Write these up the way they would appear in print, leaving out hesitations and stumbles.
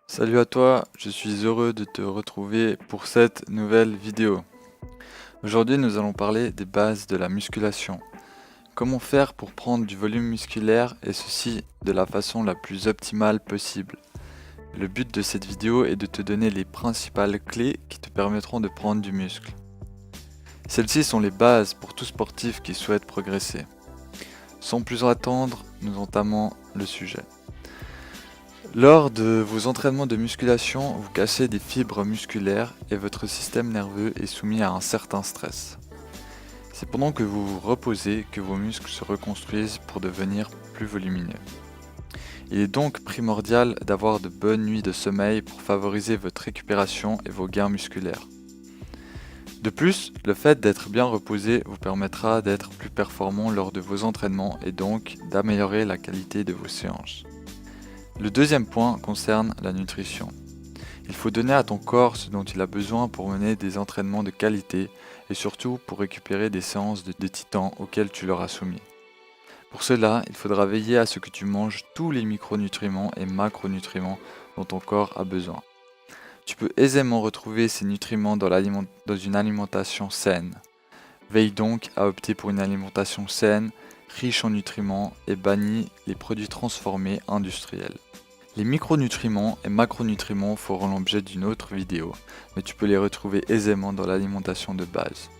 Salut à toi, je suis heureux de te retrouver pour cette nouvelle vidéo. Aujourd'hui, nous allons parler des bases de la musculation. Comment faire pour prendre du volume musculaire et ceci de la façon la plus optimale possible. Le but de cette vidéo est de te donner les principales clés qui te permettront de prendre du muscle. Celles-ci sont les bases pour tout sportif qui souhaite progresser. Sans plus attendre, nous entamons le sujet. Lors de vos entraînements de musculation, vous cassez des fibres musculaires et votre système nerveux est soumis à un certain stress. C'est pendant que vous vous reposez que vos muscles se reconstruisent pour devenir plus volumineux. Il est donc primordial d'avoir de bonnes nuits de sommeil pour favoriser votre récupération et vos gains musculaires. De plus, le fait d'être bien reposé vous permettra d'être plus performant lors de vos entraînements et donc d'améliorer la qualité de vos séances. Le deuxième point concerne la nutrition. Il faut donner à ton corps ce dont il a besoin pour mener des entraînements de qualité et surtout pour récupérer des séances de titan auxquelles tu l'auras soumis. Pour cela, il faudra veiller à ce que tu manges tous les micronutriments et macronutriments dont ton corps a besoin. Tu peux aisément retrouver ces nutriments dans une alimentation saine. Veille donc à opter pour une alimentation saine, riche en nutriments et bannis les produits transformés industriels. Les micronutriments et macronutriments feront l'objet d'une autre vidéo, mais tu peux les retrouver aisément dans l'alimentation de base.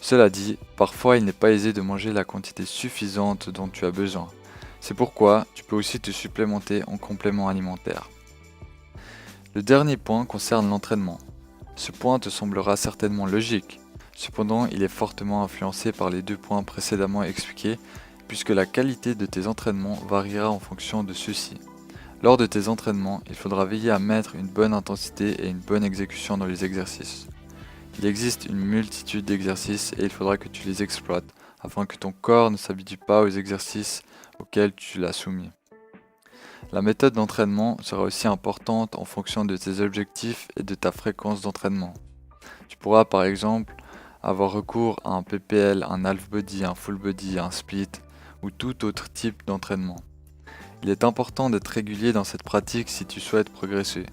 Cela dit, parfois il n'est pas aisé de manger la quantité suffisante dont tu as besoin. C'est pourquoi tu peux aussi te supplémenter en complément alimentaire. Le dernier point concerne l'entraînement. Ce point te semblera certainement logique. Cependant, il est fortement influencé par les deux points précédemment expliqués, puisque la qualité de tes entraînements variera en fonction de ceux-ci. Lors de tes entraînements, il faudra veiller à mettre une bonne intensité et une bonne exécution dans les exercices. Il existe une multitude d'exercices et il faudra que tu les exploites afin que ton corps ne s'habitue pas aux exercices auxquels tu l'as soumis. La méthode d'entraînement sera aussi importante en fonction de tes objectifs et de ta fréquence d'entraînement. Tu pourras par exemple avoir recours à un PPL, un half body, un full body, un split ou tout autre type d'entraînement. Il est important d'être régulier dans cette pratique si tu souhaites progresser.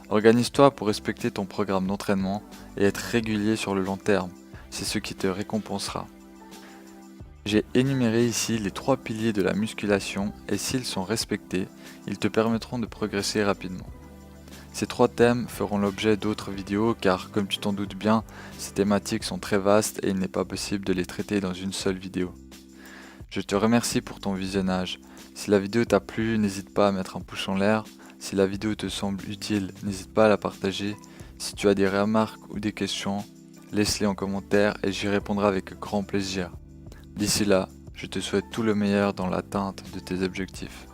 Organise-toi pour respecter ton programme d'entraînement et être régulier sur le long terme, c'est ce qui te récompensera. J'ai énuméré ici les 3 piliers de la musculation et s'ils sont respectés, ils te permettront de progresser rapidement. Ces 3 thèmes feront l'objet d'autres vidéos car comme tu t'en doutes bien, ces thématiques sont très vastes et il n'est pas possible de les traiter dans une seule vidéo. Je te remercie pour ton visionnage. Si la vidéo t'a plu, n'hésite pas à mettre un pouce en l'air. Si la vidéo te semble utile, n'hésite pas à la partager. Si tu as des remarques ou des questions, laisse-les en commentaire et j'y répondrai avec grand plaisir. D'ici là, je te souhaite tout le meilleur dans l'atteinte de tes objectifs.